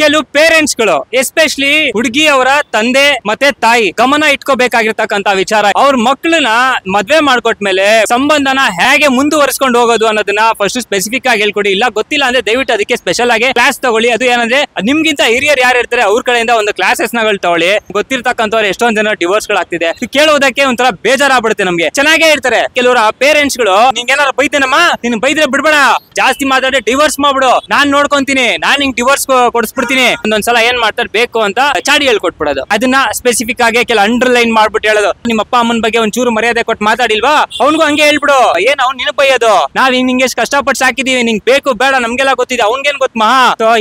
ಕೆಲವು ಪೇರೆಂಟ್ಸ್ ಗಳು ಎಸ್ಪೆಷಲಿ ಹುಡುಗಿ ಅವರ ತಂದೆ ಮತ್ತೆ ತಾಯಿ ಗಮನ ಇಟ್ಕೋಬೇಕಾಗಿರ್ತಕ್ಕಂತ ವಿಚಾರ, ಅವ್ರ ಮಕ್ಕಳನ್ನ ಮದ್ವೆ ಮಾಡ್ಕೊಟ್ಮೇಲೆ ಸಂಬಂಧನ ಹೇಗೆ ಮುಂದುವರಿಸ್ಕೊಂಡು ಹೋಗೋದು ಅನ್ನೋದನ್ನ ಫಸ್ಟ್ ಸ್ಪೆಸಿಫಿಕ್ ಆಗಿ ಹೇಳ್ಕೊಡಿ. ಇಲ್ಲ ಗೊತ್ತಿಲ್ಲ ಅಂದ್ರೆ ದಯವಿಟ್ಟು ಅದಕ್ಕೆ ಸ್ಪೆಷಲ್ ಆಗಿ ಕ್ಲಾಸ್ ತಗೊಳ್ಳಿ. ಅದು ಏನಂದ್ರೆ ನಿಮ್ಗಿಂತ ಹಿರಿಯರು ಯಾರು ಇರ್ತಾರೆ ಅವ್ರ ಕಡೆಯಿಂದ ಒಂದು ಕ್ಲಾಸಸ್ ಗಳು ತಗೊಳ್ಳಿ. ಗೊತ್ತಿರ್ತಕ್ಕಂಥವ್ರು ಎಷ್ಟೊಂದ್ ಜನ ಡಿವೋರ್ಸ್ ಗಳಾಗ್ತಿದೆ, ಕೇಳೋದಕ್ಕೆ ಒಂಥರ ಬೇಜಾರಾಗ್ಬಿಡುತ್ತೆ ನಮ್ಗೆ. ಚೆನ್ನಾಗೇ ಇರ್ತಾರೆ ಕೆಲವರು ಪೇರೆಂಟ್ಸ್ ಗಳು, ನಿಂಗೆ ಏನಾರು ಬೈತೇನಮ್ಮ, ನಿನ್ ಬೈದ್ರೆ ಬಿಡ್ಬೇಡ, ಜಾಸ್ತಿ ಮಾತಾಡಿ ಡಿವೋರ್ಸ್ ಮಾಡ್ಬಿಡು, ನಾನ್ ನೋಡ್ಕೊಂತೀನಿ, ನಾನ್ ನಿಂಗೆ ಡಿವೋರ್ಸ್ ಕೊಡಿಸ್ಬಿಡ್ತೀನಿ. ಒಂದೊಂದ್ಸಲ ಏನ್ ಮಾಡ್ತಾರೆ ಬೇಕು ಅಂತ ಚಾಡಿ ಹೇಳ್ಕೊಟ್ಬಿಡೋದು. ಅದನ್ನ ಸ್ಪೆಸಿಫಿಕ್ ಆಗಿ ಕೆಲ ಅಂಡರ್ಲೈನ್ ಮಾಡ್ಬಿಟ್ಟು ಹೇಳೋದು. ನಿಮ್ಮ ಅಪ್ಪ ಅಮ್ಮನ ಬಗ್ಗೆ ಒಂಚೂರು ಮರ್ಯಾದೆ ಕೊಟ್ಟು ಮಾತಾಡಿಲ್ವಾ, ಅವ್ನಿಗೂ ಹಂಗೆ ಹೇಳ್ಬಿಡು. ಏನ್ ಅವ್ನು ನಿನ್ ಬೈಯೋದು, ನಾವ್ ನಿಂಗೆ ಎಷ್ಟು ಕಷ್ಟಪಟ್ಟು ಸಾಕಿದೀವಿ, ನಿಂಗೆ ಬೇಕು ಬೇಡ ನಮ್ಗೆಲ್ಲ ಗೊತ್ತಿದೆ, ಅವ್ನ್ಗೇನ್ ಗೊತ್ತ ಮಾ.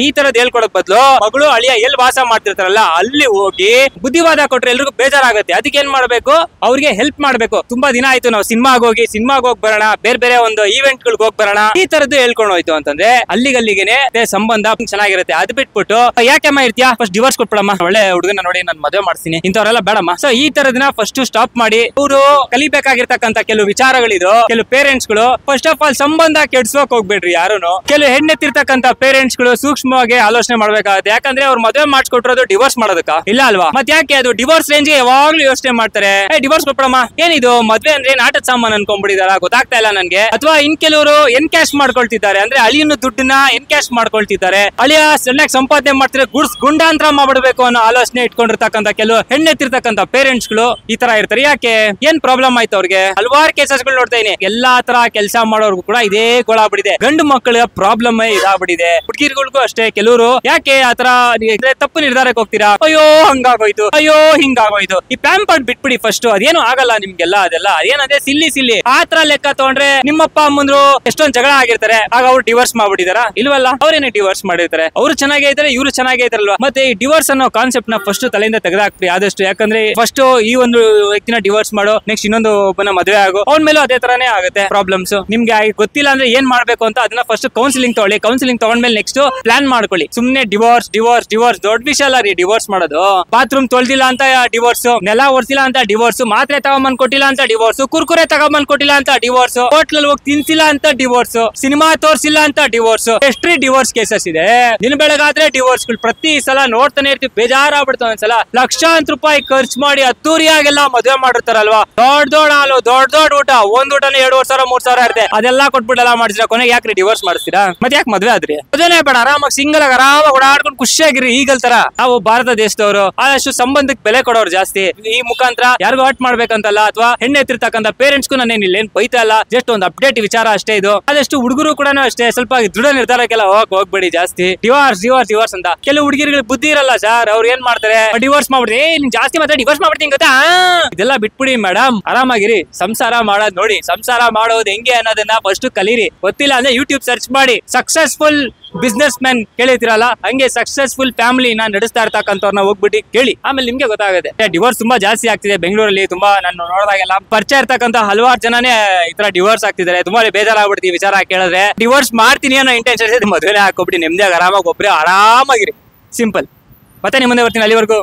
ಈ ತರದ್ ಹೇಳ್ಕೊಡಕ್ ಬದ್ಲು ಮಗಳು ಅಳಿಯ ಎಲ್ಲಿ ವಾಸ ಮಾಡ್ತಿರ್ತಾರಲ್ಲ ಅಲ್ಲಿ ಹೋಗಿ ಬುದ್ಧಿವಾದ ಕೊಟ್ರೆ ಎಲ್ರಿಗೂ ಬೇಜಾರಾಗತ್ತೆ. ಅದಕ್ಕೆ ಏನ್ ಮಾಡ್ಬೇಕು, ಅವ್ರಿಗೆ ಹೆಲ್ಪ್ ಮಾಡ್ಬೇಕು. ತುಂಬಾ ದಿನ ಆಯ್ತು ನಾವು ಸಿನಿಮಾಗ್ ಹೋಗಿ ಬರೋಣ, ಬೇರೆ ಬೇರೆ ಒಂದು ಈವೆಂಟ್ ಗಳಿಗೆ ಹೋಗಿ ಬರೋಣ, ಈ ತರದ್ದು ಹೇಳ್ಕೊಂಡು ಹೋಯ್ತು ಅಂತಂದ್ರೆ ಅಲ್ಲಿಗಲ್ಲಿಗೆನೆ ಸಂಬಂಧ ಚೆನ್ನಾಗಿರುತ್ತೆ. ಅದ್ ಬಿಟ್ಬಿಟ್ಟು ಯಾಕೆಮ್ಮ ಇರ್ತೀಯಾ, ಫಸ್ಟ್ ಡಿವೋರ್ಸ್ ಕೊಟ್ಬಿಡಮ್ಮ, ಒಳ್ಳೆ ಹುಡುಗನ ನೋಡಿ ನಾನು ಮದುವೆ ಮಾಡ್ತೀನಿ, ಇಂಥವ್ರೆಲ್ಲ ಬೇಡಮ್ಮ. ಸೊ ಈ ತರದನ್ನ ಫಸ್ಟ್ ಸ್ಟಾಪ್ ಮಾಡಿ ಅವರು ಕಲಿಬೇಕಾಗಿರ್ತಕ್ಕಂಥ ಕೆಲವು ವಿಚಾರಗಳಿದು. ಕೆಲವು ಪೇರೆಂಟ್ಸ್ ಗಳು ಫಸ್ಟ್ ಆಫ್ ಆಲ್ ಸಂಬಂಧ ಕೆಡ್ಸೋಕ್ ಹೋಗ್ಬೇಡ್ರಿ ಯಾರುನು. ಕೆಲವು ಹೆಣ್ಣೆತ್ತಿರ್ತಕ್ಕಂಥ ಪೇರೆಂಟ್ಸ್ ಗಳು ಸೂಕ್ಷ್ಮವಾಗಿ ಆಲೋಚನೆ ಮಾಡ್ಬೇಕಾಗುತ್ತೆ. ಯಾಕಂದ್ರೆ ಅವ್ರು ಮದುವೆ ಮಾಡ್ಕೊಟ್ಟಿರೋದು ಡಿವೋರ್ಸ್ ಮಾಡೋದಕ್ಕ ಇಲ್ಲ ಅಲ್ವಾ. ಮತ್ತೆ ಯಾಕೆ ಅದು ಡಿವೋರ್ಸ್ ರೇಂಜ್ ಯಾವಾಗ್ಲೂ ಯೋಚನೆ ಮಾಡ್ತಾರೆ, ಡಿವೋರ್ಸ್ ಕೊಟ್ಬಿಡಮ್ಮ, ಏನಿದು ಮದ್ವೆ ಅಂದ್ರೆ ಆಟದ ಸಾಮಾನು ಅನ್ಕೊಂಡ್ಬಿಟ್ಟಿದಾರ, ಗೊತ್ತಾಗ್ತಾ ಇಲ್ಲ ನನ್ಗೆ. ಅಥವಾ ಇನ್ ಕೆಲವರು ಎನ್ಕ್ಯಾಶ್ ಮಾಡ್ಕೊಳ್ತಿದ್ದಾರೆ, ಅಂದ್ರೆ ಅಳಿಯನ್ನ ದುಡ್ಡನ್ನ ಎನ್ಕ್ಯಾಶ್ ಮಾಡ್ಕೊಳ್ತಿದ್ದಾರೆ. ಅಳಿಯ ಚೆನ್ನಾಗಿ ಸಂಪಾದನೆ ಮಾಡ್ತಾರೆ, ಗುಡ್ಸ್ ಗುಂಡಾಂತರ ಮಾಡ್ಬಿಡ್ಬೇಕು ಅನ್ನೋ ಆಲೋಚನೆ ಇಟ್ಕೊಂಡಿರ್ತಕ್ಕಂಥ ಕೆಲವು ಹೆಣ್ಣೆತ್ತಿರ್ತಕ್ಕಂಥ ಪೇರೆಂಟ್ಸ್ ಗಳು ಈ ತರ ಇರ್ತಾರೆ. ಯಾಕೆ, ಏನ್ ಪ್ರಾಬ್ಲಮ್ ಆಯ್ತು ಅವ್ರಿಗೆ? ಹಲವಾರು ಕೇಸಸ್ ಗಳು ನೋಡ್ತಾ ಇದೀನಿ. ಎಲ್ಲಾ ತರ ಕೆಲಸ ಮಾಡೋರ್ಗು ಕೂಡ ಇದೇ ಗೋಳ ಆಗ್ಬಿಟ್ಟಿದೆ. ಗಂಡು ಮಕ್ಕಳ ಪ್ರಾಬ್ಲಮ್ ಇದಾಗ್ಬಿಟ್ಟಿದೆ. ಹುಡುಗಿರ್ಗಳಿಗೂ ಅಷ್ಟೇ. ಕೆಲವರು ಯಾಕೆ ಆತರ ತಪ್ಪು ನಿರ್ಧಾರಕ್ಕೆ ಹೋಗ್ತೀರಾ, ಅಯ್ಯೋ ಹಂಗಾಗೋಯ್ತು, ಅಯ್ಯೋ ಹಿಂಗಾಗೋಯ್ತು, ಈ ಪ್ಯಾಂಪರ್ಡ್ ಬಿಟ್ಬಿಡಿ ಫಸ್ಟ್, ಅದೇನು ಆಗಲ್ಲ ನಿಮ್ಗೆಲ್ಲ. ಅದೆಲ್ಲ ಏನಂದ್ರೆ ಸಿಲ್ಲಿ ಆತರ ಲೆಕ್ಕ ತಗೊಂಡ್ರೆ ನಿಮ್ಮಪ್ಪ ಅಮ್ಮಂದ್ರು ಎಷ್ಟೊಂದ್ ಜಗಳ ಆಗಿರ್ತಾರೆ, ಆಗ ಅವ್ರು ಡಿವೋರ್ಸ್ ಮಾಡ್ಬಿಟ್ಟಿದಾರ ಇಲ್ವಲ್ಲ, ಅವ್ರೇನೆ ಡಿವೋರ್ಸ್ ಮಾಡಿರ್ತಾರೆ, ಅವ್ರು ಚೆನ್ನಾಗೇ ಇದಾರೆ, ಇವ್ರು ಚೆನ್ನಾಗೇ ಇದಾರಲ್ವಾ. ಮತ್ತೆ ಈ ಡಿವೋರ್ಸ್ ಅನ್ನೋ ಕಾನ್ಸೆಪ್ಟ್ ನ ಫಸ್ಟ್ ತಲೆಯಿಂದ ತೆಗೆದಾಕ್ರಿ ಆದಷ್ಟು. ಯಾಕಂದ್ರೆ ಫಸ್ಟ್ ಈ ಒಂದು ವ್ಯಕ್ತಿನ ಡಿವೋರ್ಸ್ ಮಾಡೋ, ನೆಕ್ಸ್ಟ್ ಇನ್ನೊಂದು ಒಬ್ಬನ ಮದುವೆ ಆಗೋ, ಅವ್ನ ಮೇಲೂ ಅದೇ ತರಾನೇ ಆಗುತ್ತೆ ಪ್ರಾಬ್ಲಮ್ಸ್. ನಿಮ್ಗೆ ಗೊತ್ತಿಲ್ಲ ಅಂದ್ರೆ ಏನ್ ಮಾಡ್ಬೇಕು ಅಂತ ಅದನ್ನ ಫಸ್ಟ್ ಕೌನ್ಸಿಲಿಂಗ್ ತಗೊಳ್ಳಿ. ಕೌನ್ಸಿಲಿಂಗ್ ತಗೊಂಡ್ಮೇಲೆ ನೆಕ್ಸ್ಟ್ ಪ್ಲಾನ್ ಮಾಡ್ಕೊಳ್ಳಿ. ಸುಮ್ನೆ ಡಿವೋರ್ಸ್ ದೊಡ್ಡ ವಿಷಯ ಅಲ್ಲ ರೀ ಡಿವೋರ್ಸ್ ಮಾಡೋದು. ಬಾತ್ರೂಮ್ ತೊಳ್ದಿಲ್ಲ ಅಂತ ಡಿವೋರ್ಸ್, ನೆಲ ಒರ್ಸಿಲ್ಲ ಅಂತ ಡಿವೋರ್ಸ್, ಮಾತ್ರೆ ತಗೊಂಬಂದ್ ಕೊಟ್ಟಿಲ್ಲ ಅಂತ ಡಿವೋರ್ಸ್, ಕುರ್ಕುರೆ ತಗೊಂಬಂದ್ ಕೊಟ್ಟಿಲ್ಲ ಅಂತ ಡಿವೋರ್ಸ್, ಹೋಟ್ಲಲ್ಲಿ ಹೋಗಿ ತಿನ್ಸಿಲ್ಲ ಅಂತ ಡಿವೋರ್ಸ್, ಸಿನಿಮಾ ತೋರ್ಸಿಲ್ಲ ಅಂತ ಡಿವೋರ್ಸ್, ಎಷ್ಟ್ರಿ ಡಿವೋರ್ಸ್ ಕೇಸಸ್ ಇದೆ. ದಿನ ಬೆಳಗಾದ್ರೆ ಡಿವೋರ್ಸ್ ಪ್ರತಿ ಸಲ ನೋಡ್ತಾನೆ ಇರ್ತೀವಿ, ಬೇಜಾರಾಗ್ಬಿಡ್ತು. ಒಂದ್ಸಲ ಲಕ್ಷಾಂತರ ರೂಪಾಯಿ ಖರ್ಚು ಮಾಡಿ ಅದ್ದೂರಿಯಾಗೆಲ್ಲ ಮದುವೆ ಮಾಡಿರ್ತಾರಲ್ವಾ, ದೊಡ್ಡ ಹಾಲು, ದೊಡ್ಡ ಊಟ, ಒಂದ್ ಊಟನೇ 2,500 3,000 ಇರುತ್ತೆ, ಅದೆಲ್ಲ ಕೊಟ್ಬಿಟ್ಟೆಲ್ಲ ಮಾಡಿಸಿರ ಕೊನೆಗೆ ಯಾಕ್ರಿ ಡಿವೋರ್ಸ್ ಮಾಡಿಸ್ತೀರಾ? ಮತ್ತೆ ಯಾಕೆ ಮದ್ವೆ ಆದ್ರಿ? ಮದುವೆನೇ ಬೇಡ, ಆರಾಮಾಗಿ ಸಿಂಗಲ್ ಆಗಿ ಆರಾಮಾಗಿ ಓಡಾಡ್ಕೊಂಡು ಖುಷಿಯಾಗಿರಿ. ಈಗಲ್ ತರ ನಾವು ಭಾರತ ದೇಶದವರು ಆದಷ್ಟು ಸಂಬಂಧಕ್ಕೆ ಬೆಲೆ ಕೊಡೋರು ಜಾಸ್ತಿ. ಈ ಮುಖಾಂತರ ಯಾರಿಗೂ ಹರ್ಟ್ ಮಾಡ್ಬೇಕಂತಲ್ಲ, ಅಥವಾ ಹೆಣ್ಣೆ ಎತ್ತಿರ್ತಕ್ಕಂಥ ಪೇರೆಂಟ್ಸ್ಗೂ ನಾನೇನ್ ಇಲ್ಲೇನ್ ಬೈತಾ ಇಲ್ಲ, ಜಸ್ಟ್ ಒಂದು ಅಪ್ಡೇಟ್ ವಿಚಾರ ಅಷ್ಟೇ ಇದು. ಆದಷ್ಟು ಹುಡುಗರು ಕೂಡ ಅಷ್ಟೇ ಸ್ವಲ್ಪ ದೃಢ ನಿರ್ಧಾರಕ್ಕೆಲ್ಲ ಹೋಗ್ಬೇಡಿ ಜಾಸ್ತಿ. ಡಿವೋರ್ಸ್ ಅಂತ ಕೆಲವು ಹುಡುಗಿರಿಗೆ ಬುದ್ಧಿ ಇರಲ್ಲ ಸರ್, ಅವ್ರು ಏನ್ ಮಾಡ್ತಾರೆ, ಡಿವೋರ್ಸ್ ಮಾಡ್ಬಿಡಿ, ನೀನ್ ಜಾಸ್ತಿ ಮಾತ್ರ ಡಿವೋರ್ಸ್ ಮಾಡ್ಬಿಡ್ತೀನಿ ಗೊತ್ತಾ, ಇದೆಲ್ಲ ಬಿಟ್ಬಿಡಿ ಮೇಡಮ್, ಆರಾಮಾಗಿರಿ, ಸಂಸಾರ ಮಾಡೋದ್ ನೋಡಿ. ಸಂಸಾರ ಮಾಡೋದು ಹೆಂಗೆ ಅನ್ನೋದನ್ನ ಫಸ್ಟ್ ಕಲೀರಿ. ಗೊತ್ತಿಲ್ಲ ಅಂದ್ರೆ ಯೂಟ್ಯೂಬ್ ಸರ್ಚ್ ಮಾಡಿ, ಸಕ್ಸಸ್ಫುಲ್ ಬಿಸ್ನೆಸ್ ಮ್ಯಾನ್ ಕೇಳಿತಿರಲ್ಲ, ಹಂಗೆ ಸಕ್ಸಸ್ಫುಲ್ ಫ್ಯಾಮಿಲಿ ನಾನ್ ನಡೆಸ್ತಾ ಇರ್ತಕ್ಕಂಥವ್ರನ್ನ ಹೋಗ್ಬಿಟ್ಟು ಕೇಳಿ, ಆಮೇಲೆ ನಿಮ್ಗೆ ಗೊತ್ತಾಗುತ್ತೆ. ಡಿವೋರ್ಸ್ ತುಂಬಾ ಜಾಸ್ತಿ ಆಗ್ತಿದೆ ಬೆಂಗಳೂರಲ್ಲಿ. ತುಂಬಾ ನಾನು ನೋಡಿದಾಗೆಲ್ಲ ಪರಿಚಯ ಇರ್ತಕ್ಕಂಥ ಹಲವಾರು ಜನನೇ ಈ ತರ ಡಿವೋರ್ಸ್ ಆಗ್ತಿದ್ದಾರೆ. ತುಂಬಾ ಬೇಜಾರಾಗ್ಬಿಡ್ತೀವಿ ವಿಚಾರ ಕೇಳಿದ್ರೆ. ಡಿವೋರ್ಸ್ ಮಾಡ್ತೀನಿ ಅನ್ನೋ ಇಂಟೆನ್ಷನ್ ಮದುವೆ ಹಾಕೋಬಿಟ್ಟು ನೆಮ್ಮದಿಯಾಗಿ ಆರಾಮಾಗಿ ಒಬ್ಬರೇ ಆರಾಮಾಗಿರಿ, ಸಿಂಪಲ್. ಮತ್ತೆ ನಿಮ್ಮ ಮುಂದೆ ಬರ್ತೀನಿ, ಅಲ್ಲಿವರೆಗೂ